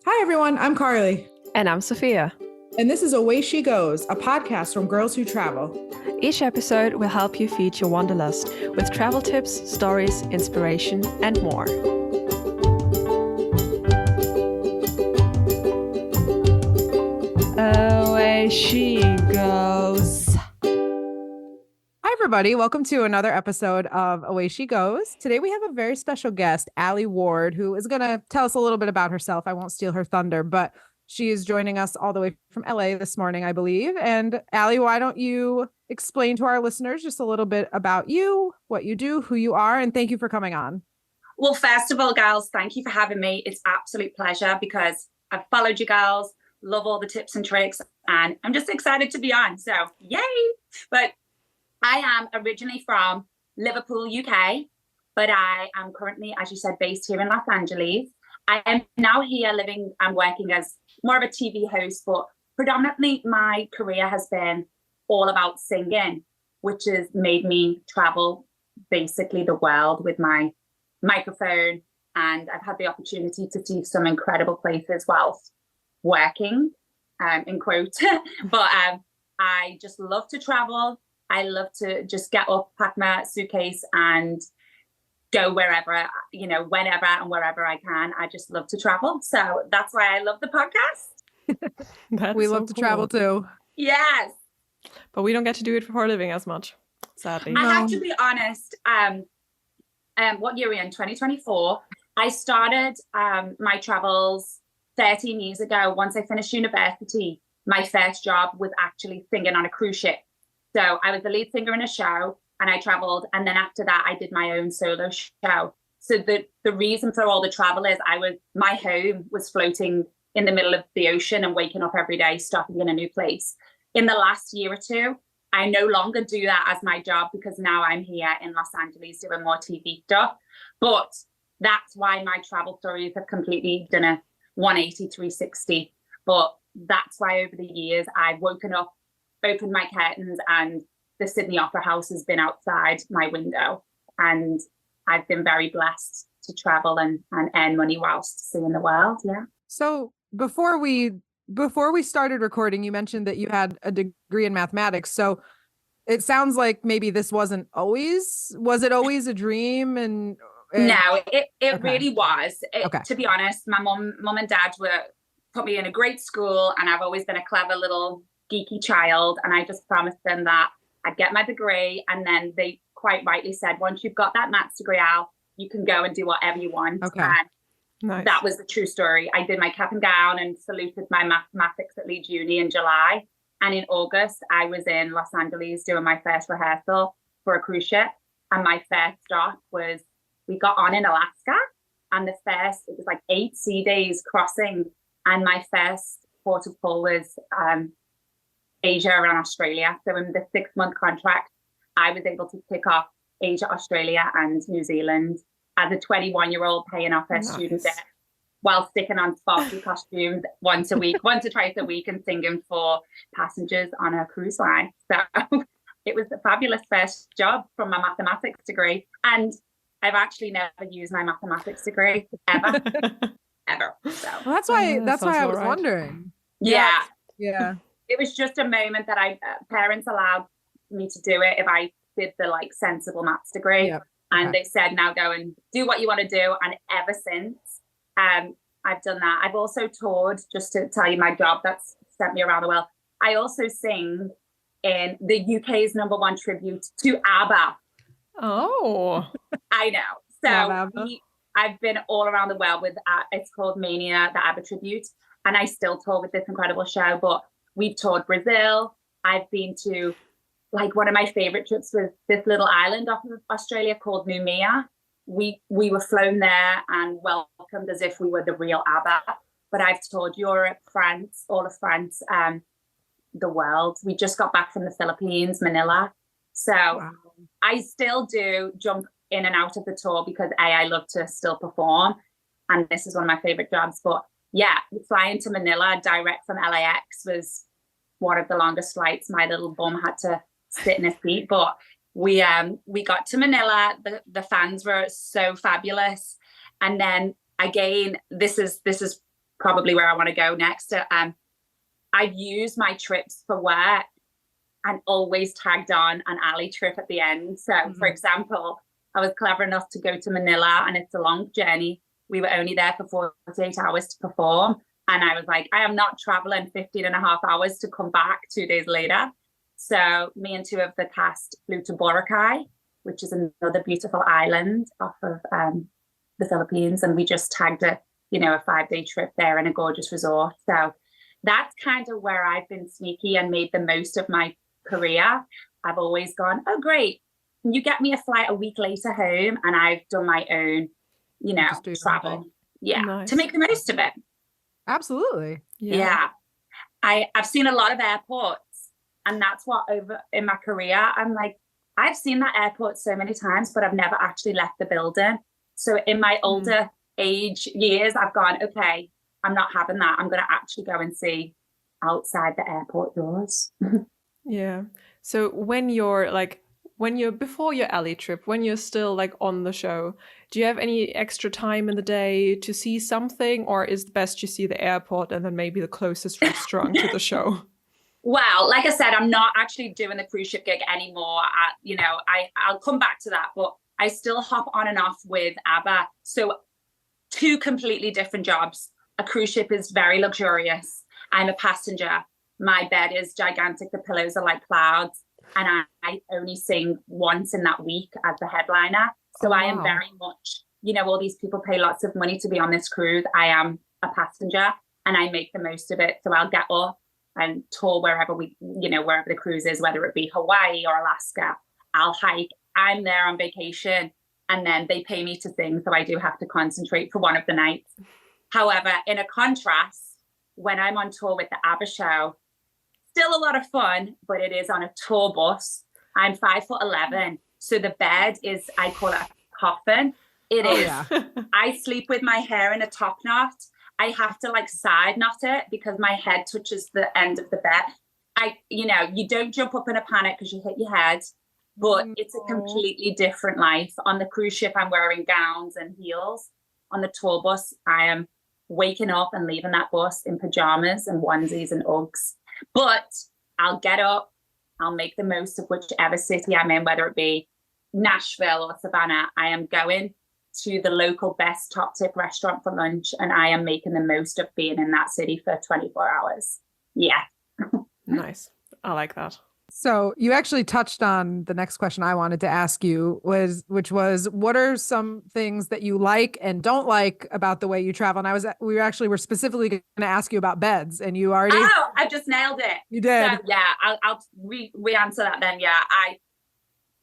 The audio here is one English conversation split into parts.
Hi, everyone. I'm Carly. And I'm Sophia. And this is Away She Goes, a podcast from Girls Who Travel. Each episode will help you feed your wanderlust with travel tips, stories, inspiration, and more. Away she goes. Hi, everybody. Welcome to another episode of Away She Goes. Today we have a very special guest, Allie Ward, who is going to tell us a little bit about herself. I won't steal her thunder, but she is joining us all the way from LA this morning, I believe. And Allie, why don't you explain to our listeners just a little bit about you, what you do, who you are, and thank you for coming on. Well, first of all, girls, thank you for having me. It's an absolute pleasure because I've followed you girls, love all the tips and tricks, and I'm just excited to be on. So, yay! But I am originally from Liverpool, UK, but I am currently, as you said, based here in Los Angeles. I am now here living and working as more of a TV host, but predominantly my career has been all about singing, which has made me travel basically the world with my microphone. And I've had the opportunity to see some incredible places whilst working, in quote. But I just love to travel. I love to just get up, pack my suitcase and go wherever, whenever and wherever I can. I just love to travel. So that's why I love the podcast. We love to travel too. Yes. But we don't get to do it for a living as much, sadly. I have to be honest. What year are we in? 2024. I started my travels 13 years ago. Once I finished university, my first job was actually singing on a cruise ship. So I was the lead singer in a show and I traveled. And then after that, I did my own solo show. So the reason for all the travel is my home was floating in the middle of the ocean and waking up every day, stopping in a new place. In the last year or two, I no longer do that as my job because now I'm here in Los Angeles doing more TV stuff. But that's why my travel stories have completely done a 180, 360. But that's why over the years, I've woken up, opened my curtains, and the Sydney Opera House has been outside my window. And I've been very blessed to travel and earn money whilst seeing the world. Yeah. So before we started recording, you mentioned that you had a degree in mathematics. So it sounds like maybe this was it always a dream? And no, it okay. really was. Okay. To be honest, my mom and dad put me in a great school, and I've always been a clever little geeky child. And I just promised them that I'd get my degree. And then they quite rightly said, once you've got that maths degree, Al, you can go and do whatever you want. Okay. And Nice. that was the true story. I did my cap and gown and saluted my mathematics at Leeds Uni in July. And in August, I was in Los Angeles doing my first rehearsal for a cruise ship. And my first stop was, we got on in Alaska. And it was like 8 sea days crossing. And my first port of call was Asia and Australia. So in the 6-month contract, I was able to tick off Asia, Australia, and New Zealand as a 21-year-old paying off her student debt while sticking on sparkly costumes once or twice a week and singing for passengers on a cruise line. So it was a fabulous first job from my mathematics degree. And I've actually never used my mathematics degree ever. Ever. So well, that's why I was wondering. Yeah. It was just a moment that parents allowed me to do it if I did the sensible maths degree. Yep. And they said, now go and do what you want to do. And ever since, I've done that. I've also toured, just to tell you my job that's sent me around the world. I also sing in the UK's #1 tribute to ABBA. Oh. I know. So I've been all around the world with, it's called Mania, the ABBA tribute. And I still tour with this incredible show, but we've toured Brazil. I've been to, one of my favorite trips was this little island off of Australia called Noumea. We were flown there and welcomed as if we were the real ABBA. But I've toured Europe, France, all of France, the world. We just got back from the Philippines, Manila. So wow. I still do jump in and out of the tour because I love to still perform. And this is one of my favorite jobs. But yeah, flying to Manila direct from LAX was one of the longest flights. My little bum had to sit in a seat, but we got to Manila. The fans were so fabulous. And then again, this is probably where I want to go next. I've used my trips for work and always tagged on an Ali trip at the end. So, for example, I was clever enough to go to Manila, and it's a long journey. We were only there for 48 hours to perform. And I was like, I am not traveling 15 and a half hours to come back 2 days later. So me and two of the cast flew to Boracay, which is another beautiful island off of the Philippines. And we just tagged a 5-day trip there in a gorgeous resort. So that's kind of where I've been sneaky and made the most of my career. I've always gone, oh, great. You get me a flight a week later home, and I've done my own, travel. Something. Yeah. Nice. To make the most of it. Absolutely. Yeah. I've seen a lot of airports, and that's what over in my career, I'm like, I've seen that airport so many times, but I've never actually left the building. So in my older age years, I've gone, okay, I'm not having that. I'm going to actually go and see outside the airport doors. Yeah. So when you're before your Ali trip, when you're still like on the show, do you have any extra time in the day to see something, or is it best you see the airport and then maybe the closest restaurant to the show? Well, like I said, I'm not actually doing the cruise ship gig anymore. I'll come back to that, but I still hop on and off with ABBA. So 2 completely different jobs. A cruise ship is very luxurious. I'm a passenger. My bed is gigantic. The pillows are like clouds. And I only sing once in that week as the headliner. So I am very much, all these people pay lots of money to be on this cruise. I am a passenger and I make the most of it. So I'll get up and tour wherever wherever the cruise is, whether it be Hawaii or Alaska. I'll hike. I'm there on vacation, and then they pay me to sing. So I do have to concentrate for one of the nights. However, in a contrast, when I'm on tour with the ABBA show, still a lot of fun, but it is on a tour bus. I'm 5'11", so the bed is, I call it a coffin. It is. Yeah. I sleep with my hair in a top knot. I have to side knot it because my head touches the end of the bed. You don't jump up in a panic because you hit your head, but it's a completely different life. On the cruise ship, I'm wearing gowns and heels. On the tour bus, I am waking up and leaving that bus in pajamas and onesies and Uggs. But I'll get up, I'll make the most of whichever city I'm in, whether it be Nashville or Savannah. I am going to the local best top tip restaurant for lunch, and I am making the most of being in that city for 24 hours. Yeah. Nice. I like that. So you actually touched on the next question I wanted to ask you, which was, what are some things that you like and don't like about the way you travel? And we were specifically going to ask you about beds, and you already. Oh, I just nailed it. You did. So, yeah, I'll re-answer that then. Yeah, I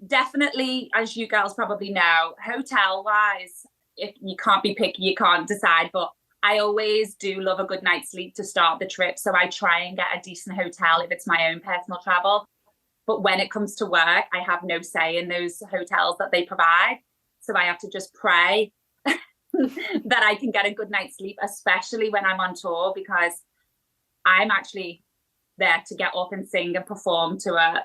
definitely, as you girls probably know, hotel-wise, if you can't be picky, you can't decide. But I always do love a good night's sleep to start the trip. So I try and get a decent hotel if it's my own personal travel. But when it comes to work, I have no say in those hotels that they provide. So I have to just pray that I can get a good night's sleep, especially when I'm on tour, because I'm actually there to get up and sing and perform to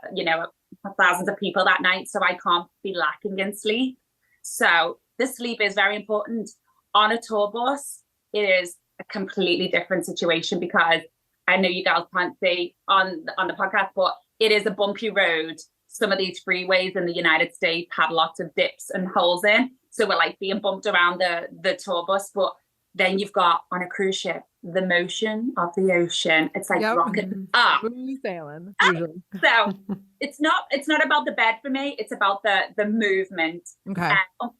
thousands of people that night. So I can't be lacking in sleep. So the sleep is very important. On a tour bus, it is a completely different situation, because I know you guys can't see on the podcast, but it is a bumpy road. Some of these freeways in the United States have lots of dips and holes in. So we're being bumped around the tour bus. But then you've got, on a cruise ship, the motion of the ocean. It's rocking up. Smooth sailing, usually. So it's not about the bed for me. It's about the movement. Okay.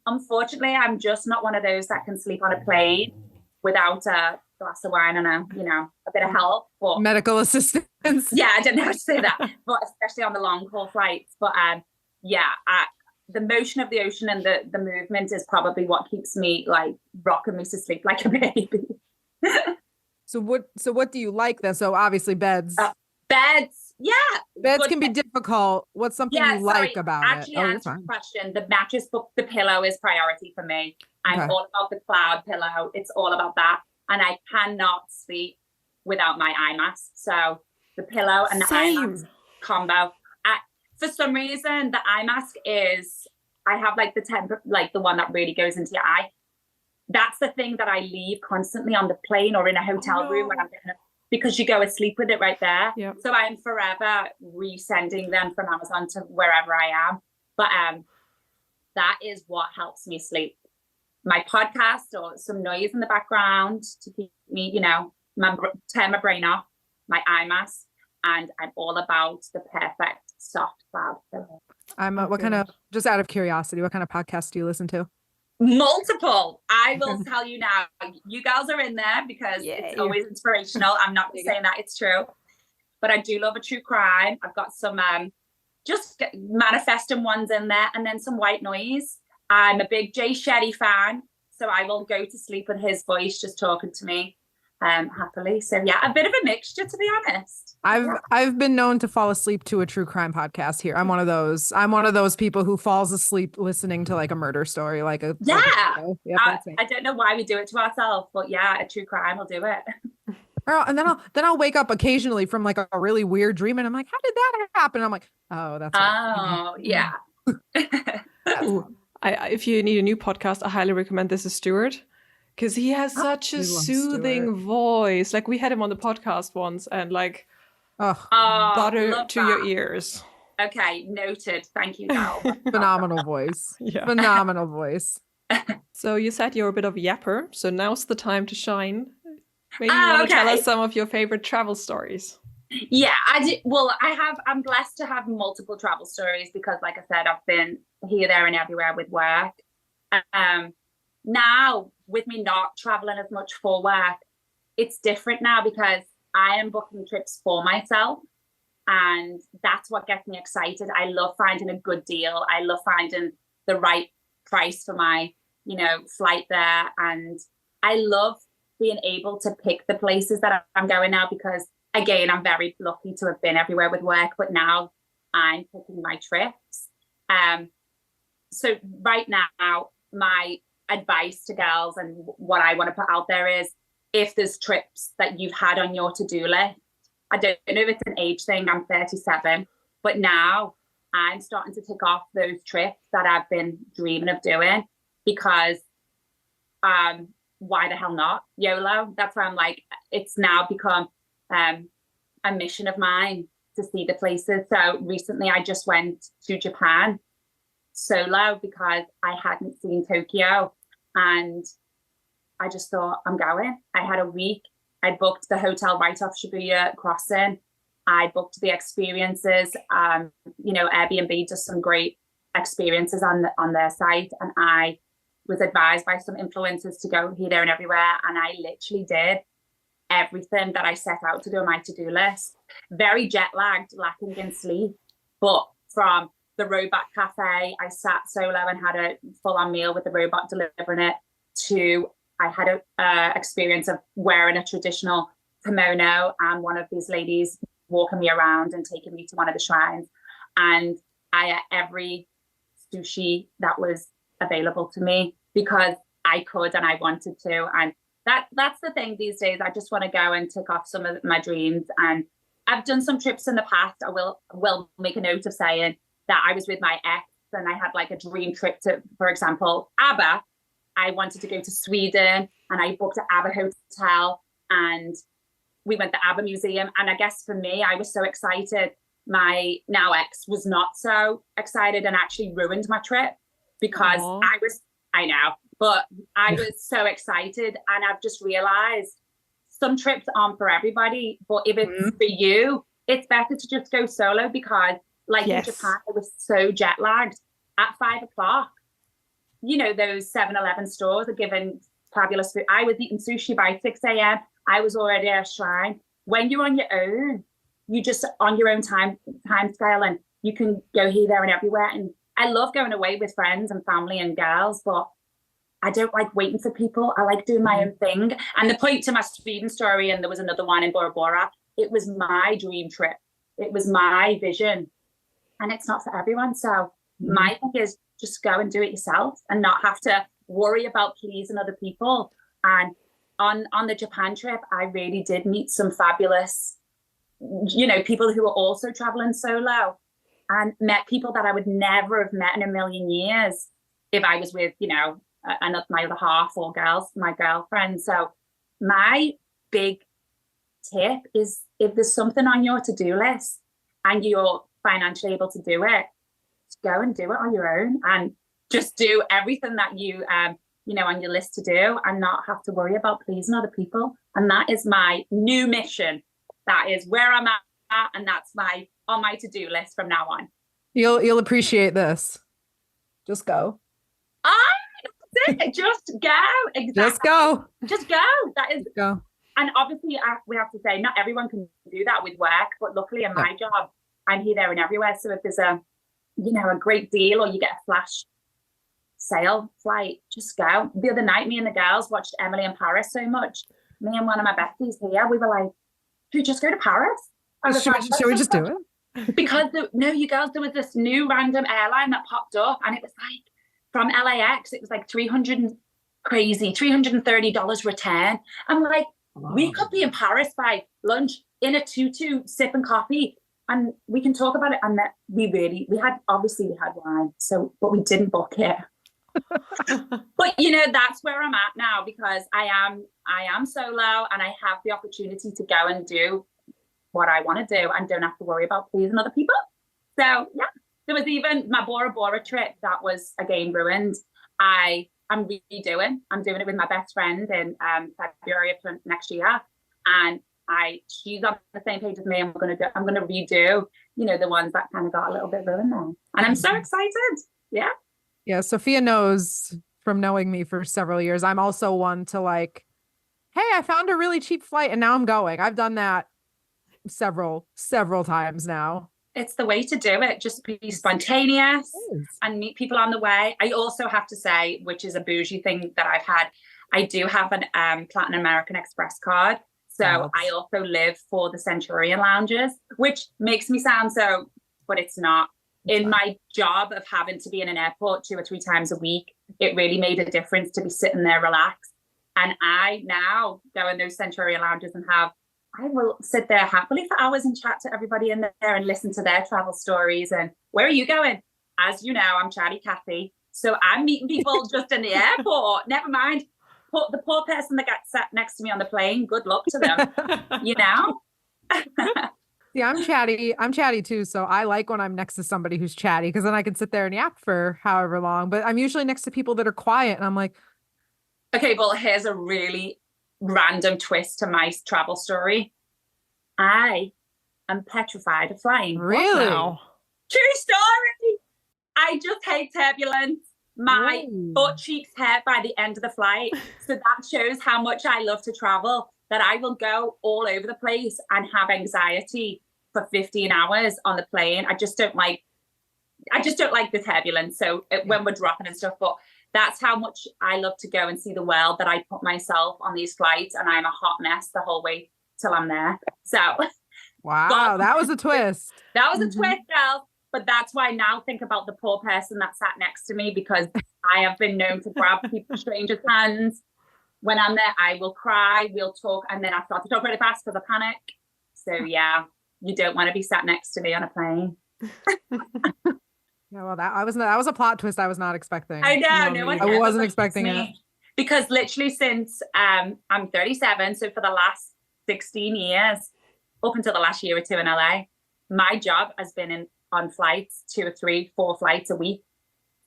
Unfortunately, I'm just not one of those that can sleep on a plane without a glass of wine and a bit of help. But medical assistance. Yeah, I don't know how to say that, but especially on the long haul flights. But the motion of the ocean and the movement is probably what keeps me rocking me to sleep like a baby. So what do you like then? So obviously beds. Beds, yeah. Beds can be difficult. What's something you like about it? Actually, answer the question. The mattress, the pillow is priority for me. I'm all about the cloud pillow. It's all about that. And I cannot sleep without my eye mask. So the pillow and the eye mask combo. For some reason, the eye mask I have the one that really goes into your eye. that's the thing that I leave constantly on the plane or in a hotel room when I'm getting, because you go asleep with it right there. Yeah. So I'm forever resending them from Amazon to wherever I am. But that is what helps me sleep. My podcast or some noise in the background to keep me, turn my brain off, my eye mask, and I'm all about the perfect soft cloud. What kind of, just out of curiosity, what kind of podcast do you listen to? Multiple. I will tell you now. You girls are in there because it's always inspirational. I'm not saying that it's true, but I do love a true crime. I've got some just manifesting ones in there, and then some white noise. I'm a big Jay Shetty fan, so I will go to sleep with his voice just talking to me happily. So yeah, a bit of a mixture, to be honest. I've been known to fall asleep to a true crime podcast here. I'm one of those people who falls asleep listening to like a murder story, like a I don't know why we do it to ourselves, but yeah, a true crime will do it. And then I'll wake up occasionally from like a really weird dream, and I'm like, how did that happen? I'm like, oh, that's yeah. Ooh, if you need a new podcast, I highly recommend This Is Stuart, because he has such a soothing voice. Like, we had him on the podcast once, and like, butter to your ears. Okay, noted. Thank you, Gal. Phenomenal voice. Yeah. Phenomenal voice. So you said you're a bit of a yapper, so now's the time to shine. Maybe you want to tell us some of your favorite travel stories. Yeah, I do. Well, I'm blessed to have multiple travel stories because, like I said, I've been here, there, and everywhere with work. Now, with me not traveling as much for work, it's different now because I am booking trips for myself, and that's what gets me excited. I love finding a good deal. I love finding the right price for my, flight there, and I love being able to pick the places that I'm going now because, again, I'm very lucky to have been everywhere with work, but now I'm picking my trips. So right now, my advice to girls and what I want to put out there is, if there's trips that you've had on your to-do list, I don't know if it's an age thing, I'm 37, but now I'm starting to tick off those trips that I've been dreaming of doing because why the hell not? YOLO. That's why I'm like, it's now become a mission of mine to see the places. So recently I just went to Japan solo because I hadn't seen Tokyo, and I just thought, I'm going. I had a week. I booked the hotel right off Shibuya crossing. I booked the experiences. Airbnb does some great experiences on their site, and I was advised by some influencers to go here, there, and everywhere, and I literally did everything that I set out to do on my to-do list. Very jet lagged, lacking in sleep, but from the robot cafe, I sat solo and had a full-on meal with the robot delivering it, to I had a experience of wearing a traditional kimono and one of these ladies walking me around and taking me to one of the shrines, and I ate every sushi that was available to me because I could and I wanted to. And that's the thing these days. I just want to go and tick off some of my dreams. And I've done some trips in the past. I will make a note of saying that I was with my ex and I had like a dream trip to, for example, ABBA. I wanted to go to Sweden and I booked an ABBA hotel and we went to the ABBA museum. And I guess for me, I was so excited. My now ex was not so excited and actually ruined my trip because I know, but I was so excited, and I've just realized some trips aren't for everybody, but if it's for you, it's better to just go solo because in Japan, I was so jet lagged at 5:00. Those 7-Eleven stores are giving fabulous food. I was eating sushi by 6 a.m. I was already at a shrine. When you're on your own, you just on your own time scale, and you can go here, there, and everywhere. And I love going away with friends and family and girls, but I don't like waiting for people. I like doing my own thing. And the point to my Sweden story, and there was another one in Bora Bora, it was my dream trip. It was my vision. And it's not for everyone. So my thing is just go and do it yourself and not have to worry about pleasing other people. And on the Japan trip, I really did meet some fabulous, people who were also traveling solo, and met people that I would never have met in a million years if I was with, another, my other half, 4 girls, my girlfriend. So my big tip is, if there's something on your to-do list and you're financially able to do it, just go and do it on your own, and just do everything that you on your list to do, and not have to worry about pleasing other people. And that is my new mission. That is where I'm at, and that's on my to-do list from now on. You'll appreciate this. Just go. That's it. Just go. Exactly. Just go. Just go. That is. Go. And obviously, we have to say, not everyone can do that with work, but luckily in my job, I'm here, there, and everywhere. So if there's a great deal, or you get a flash sale flight, just go. The other night, me and the girls watched Emily in Paris so much. Me and one of my besties here, we were like, "Should we just go to Paris?" Should we just do it? Because you girls, there was this new random airline that popped up, and it was like from LAX, it was like $330 return. I'm like, we could be in Paris by lunch in a tutu sipping coffee, and we can talk about it. And that we had wine, but we didn't book it. But that's where I'm at now, because I am solo, and I have the opportunity to go and do what I want to do, and don't have to worry about pleasing other people. So yeah, there was even my Bora Bora trip that was again ruined. I'm redoing. I'm doing it with my best friend in February of next year, and she's on the same page as me. And I'm gonna redo, the ones that kind of got a little bit ruined now, and I'm so excited. Yeah. Yeah. Sophia knows from knowing me for several years, I'm also one to like, hey, I found a really cheap flight and now I'm going. I've done that several times now. It's the way to do it. Just be spontaneous and meet people on the way. I also have to say, which is a bougie thing that I've had, I do have an Platinum American Express card. So I also live for the Centurion lounges, which makes me sound so, but it's not. In my job of having to be in an airport 2 or 3 times a week, it really made a difference to be sitting there relaxed. And I now go in those Centurion lounges and I will sit there happily for hours and chat to everybody in there and listen to their travel stories. And where are you going? As you know, I'm Chatty Cathy. So I'm meeting people just in the airport. Never mind the poor person that got sat next to me on the plane. Good luck to them, Yeah, I'm chatty too. So I like when I'm next to somebody who's chatty, because then I can sit there and yap for however long. But I'm usually next to people that are quiet, and I'm like, okay, well, here's a really random twist to my travel story. I am petrified of flying. Really? True story. I just hate turbulence. My butt cheeks hurt by the end of the flight. So that shows how much I love to travel, that I will go all over the place and have anxiety for 15 hours on the plane. I just don't like the turbulence. So when we're dropping and stuff, but that's how much I love to go and see the world, that I put myself on these flights, and I'm a hot mess the whole way till I'm there. So wow, that was a twist. That was a twist, girls. But that's why I now think about the poor person that sat next to me, because I have been known to grab strangers' hands. When I'm there, I will cry, we'll talk, and then I start to talk really fast because I panic. So yeah, you don't want to be sat next to me on a plane. Yeah, well, that was a plot twist I was not expecting. I know, I wasn't expecting it. Because literally since I'm 37, so for the last 16 years, up until the last year or 2 in LA, my job has been on flights, 2 or 3, 4 flights a week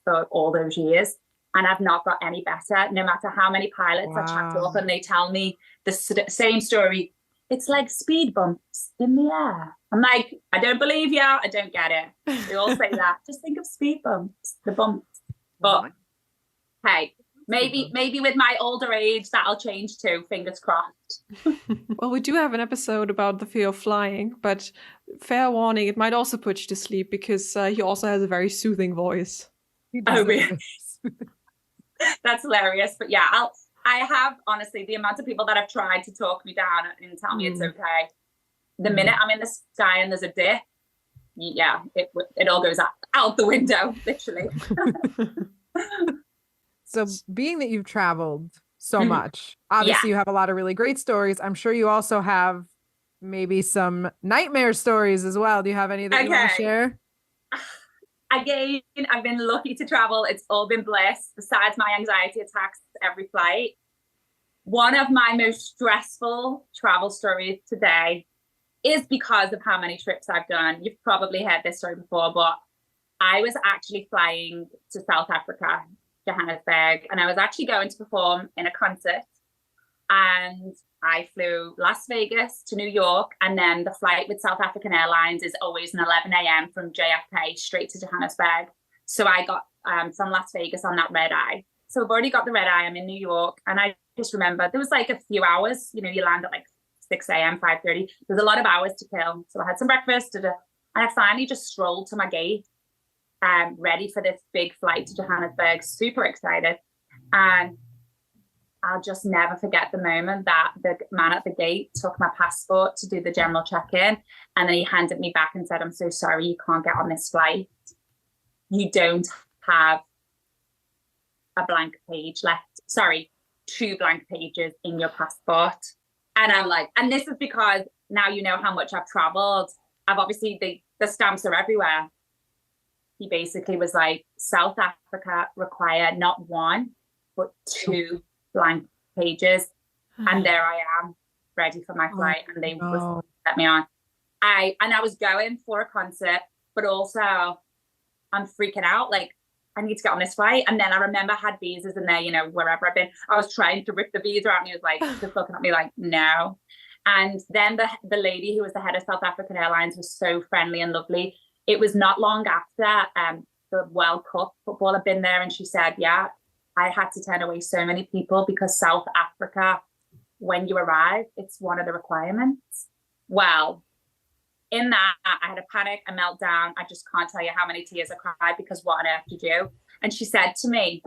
for all those years. And I've not got any better, no matter how many pilots I chat up and they tell me the same story. It's like speed bumps in the air. I'm like, I don't believe you. I don't get it. They all say that. Just think of speed bumps, the bumps. But hey, maybe with my older age, that'll change too. Fingers crossed. Well, we do have an episode about the fear of flying, but fair warning, it might also put you to sleep, because he also has a very soothing voice. Oh, really? That's hilarious. But yeah, I have, honestly, the amount of people that have tried to talk me down and tell me it's okay. The minute I'm in the sky and there's a dip, yeah, it all goes out the window, literally. So being that you've traveled so much, obviously you have a lot of really great stories. I'm sure you also have maybe some nightmare stories as well. Do you have any that you want to share? again, I've been lucky to travel. It's all been bliss. Besides my anxiety attacks every flight, one of my most stressful travel stories today is because of how many trips I've done. You've probably heard this story before, but I was actually flying to South Africa, Johannesburg, and I was actually going to perform in a concert. And I flew Las Vegas to New York, and then the flight with South African Airlines is always an 11 a.m. from JFK straight to Johannesburg. So I got from Las Vegas on that red eye. So I've already got the red eye. I'm in New York, and I just remember there was like a few hours. You know, you land at like 6 a.m., 5:30. There's a lot of hours to kill. So I had some breakfast, and I finally just strolled to my gate, ready for this big flight to Johannesburg, super excited. And I'll just never forget the moment that the man at the gate took my passport to do the general check-in. And then he handed me back and said, "I'm so sorry, you can't get on this flight. You don't have a blank page left. Sorry, 2 blank pages in your passport." And I'm like, and this is because now you know how much I've traveled. I've obviously, the stamps are everywhere. He basically was like, South Africa require not 1, but 2 blank pages. And there I am, ready for my flight. And they let me on. I was going for a concert, but also I'm freaking out. Like, I need to get on this flight. And then I remember I had visas in there, you know, wherever I've been. I was trying to rip the visa out, and he was like, just looking at me like, no. And then the lady who was the head of South African Airlines was so friendly and lovely. It was not long after the World Cup football had been there, and she said, yeah, I had to turn away so many people because South Africa, when you arrive, it's one of the requirements. Well, in that, I had a panic, a meltdown. I just can't tell you how many tears I cried, because what on earth to do? And she said to me,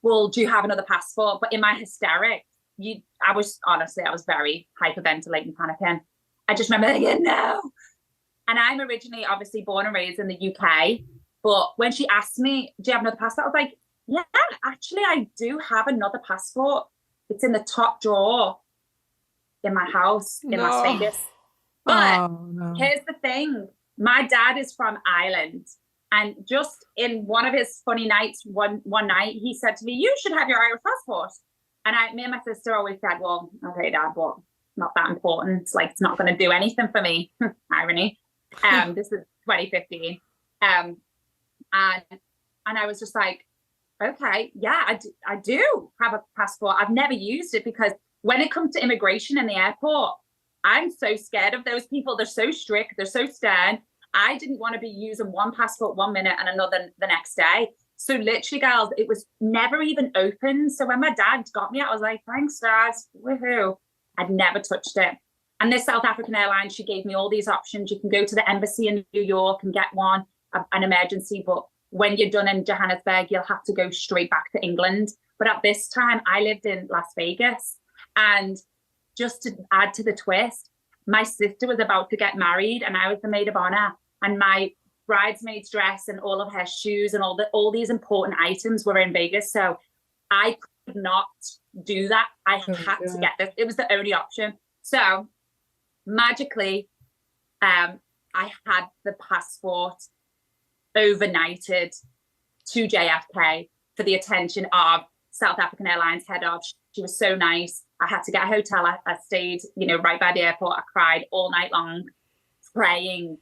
well, do you have another passport? But in my hysterics, I was very hyperventilating, panicking. I just remember thinking, no. And I'm originally obviously born and raised in the UK. But when she asked me, do you have another passport? I was like, yeah, actually, I do have another passport. It's in the top drawer in my house in Las Vegas. But here's the thing. My dad is from Ireland. And just in one of his funny nights, one night, he said to me, you should have your Irish passport. And me and my sister always said, well, okay, Dad, but not that important. It's like, it's not going to do anything for me. Irony. This is 2015. And I was just like, okay, yeah, I do have a passport. I've never used it because when it comes to immigration in the airport, I'm so scared of those people. They're so strict. They're so stern. I didn't want to be using one passport 1 minute and another the next day. So literally, girls, it was never even open. So when my dad got me, I was like, thanks, Dad. Woohoo. I'd never touched it. And this South African Airlines, she gave me all these options. You can go to the embassy in New York and get one, an emergency. But when you're done in Johannesburg, you'll have to go straight back to England. But at this time, I lived in Las Vegas. And just to add to the twist, my sister was about to get married and I was the maid of honor, and my bridesmaid's dress and all of her shoes and all these important items were in Vegas. So I could not do that. I had to get this. It was the only option. So magically, I had the passport overnighted to JFK for the attention of South African Airlines head of. She was so nice. I had to get a hotel. I stayed, right by the airport. I cried all night long, praying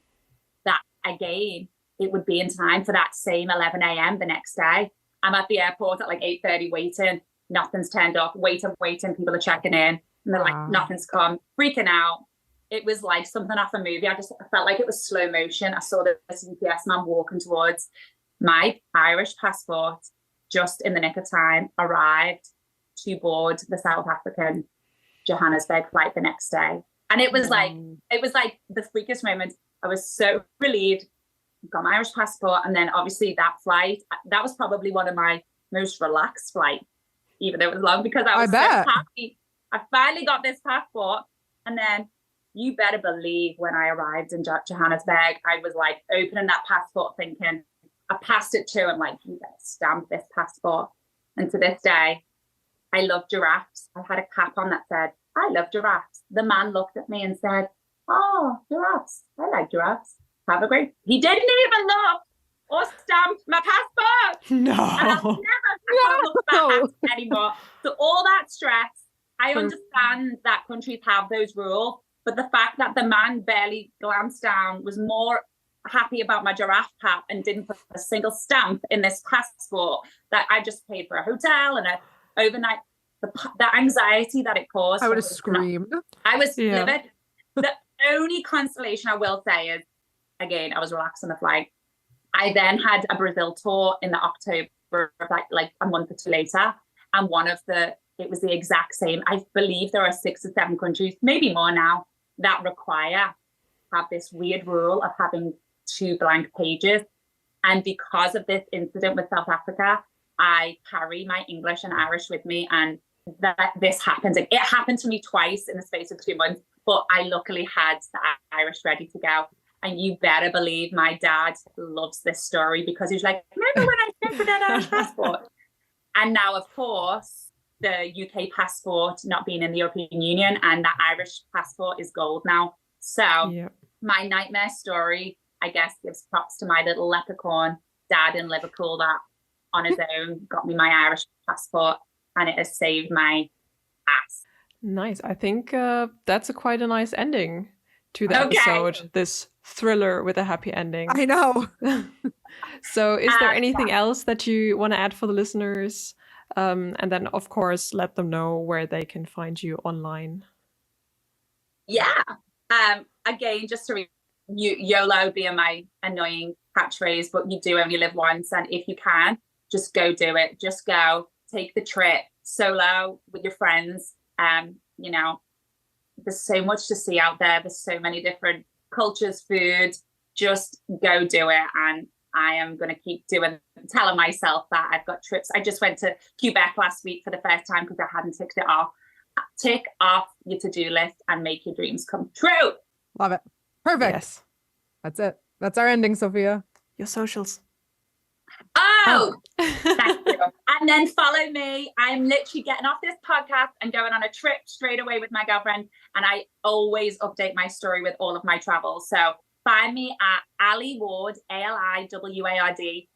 that again, it would be in time for that same 11 a.m. the next day. I'm at the airport at like 8:30 waiting. Nothing's turned up. Waiting. People are checking in. And they're like, nothing's come. Freaking out. It was like something off a movie. I felt like it was slow motion. I saw this UPS man walking towards my Irish passport just in the nick of time, arrived to board the South African Johannesburg flight the next day. And it was like the freakiest moment. I was so relieved, got my Irish passport. And then obviously that flight, that was probably one of my most relaxed flights, even though it was long, because I was so happy. I finally got this passport. And then you better believe when I arrived in Johannesburg, I was like opening that passport thinking, I passed it to him like, you better stamp this passport. And to this day, I love giraffes. I had a cap on that said, I love giraffes. The man looked at me and said, oh, giraffes. I like giraffes. Have a great. He didn't even look or stamped my passport. And I'll No. never look back anymore. So all that stress, I True. understand that countries have those rules, but the fact that the man barely glanced down, was more happy about my giraffe cap and didn't put a single stamp in this passport that I just paid for a hotel and a overnight, the anxiety that it caused. I would have screamed. I was Yeah. livid. The only consolation I will say is, again, I was relaxed on the flight. I then had a Brazil tour in the October, like a month or two later. And it was the exact same. I believe there are 6 or 7 countries, maybe more now, that have this weird rule of having 2 blank pages. And because of this incident with South Africa, I carry my English and Irish with me. And this happened. It happened to me twice in the space of 2 months, but I luckily had the Irish ready to go. And you better believe my dad loves this story, because he's like, remember when I sent for that Irish passport? And now, of course, the UK passport not being in the European Union, and that Irish passport is gold now. So Yeah. my nightmare story, I guess, gives props to my little leprechaun dad in Liverpool that on his own got me my Irish passport, and it has saved my ass. Nice. I think that's quite a nice ending to the Okay. episode. This thriller with a happy ending. I know. So is there anything yeah. else that you want to add for the listeners? And then, of course, let them know where they can find you online. Yeah. Again, just to YOLO being my annoying catchphrase, but you do only live once, and if you can, just go do it. Just go, take the trip solo with your friends. You know, there's so much to see out there. There's so many different cultures, food. Just go do it. And I am going to keep telling myself that I've got trips. I just went to Quebec last week for the first time because I hadn't ticked it off. Tick off your to-do list and make your dreams come true. Love it. Perfect. Yes. That's it. That's our ending, Sophia. Your socials. Oh, thank you. And then follow me. I'm literally getting off this podcast and going on a trip straight away with my girlfriend. And I always update my story with all of my travels. So find me at Ali Ward, ALIWARD.LA,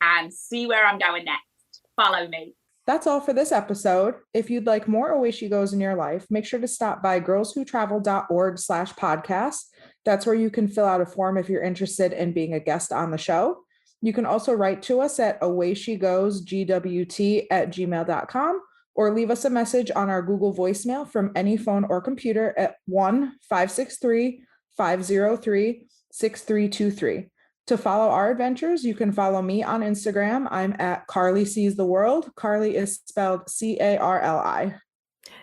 and see where I'm going next. Follow me. That's all for this episode. If you'd like more Away She Goes in your life, make sure to stop by girlswhotravel.org/podcast. That's where you can fill out a form if you're interested in being a guest on the show. You can also write to us at awayshegosgwt@gmail.com, or leave us a message on our Google voicemail from any phone or computer at 1-563-503-6323. To follow our adventures, you can follow me on Instagram. I'm at Carly Sees the World. Carly is spelled Carli.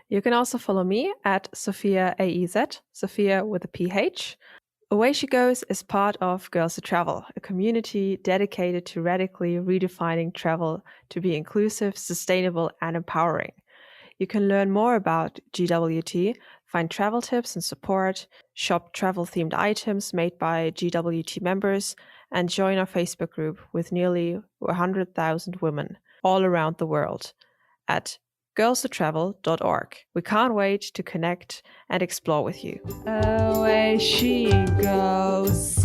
You can also follow me at Sophia AEZ, Sophia with a PH. Away She Goes is part of Girls Who Travel, a community dedicated to radically redefining travel to be inclusive, sustainable, and empowering. You can learn more about GWT, find travel tips and support, shop travel-themed items made by GWT members, and join our Facebook group with nearly 100,000 women all around the world at girlswhotravel.org. We can't wait to connect and explore with you. Away she goes.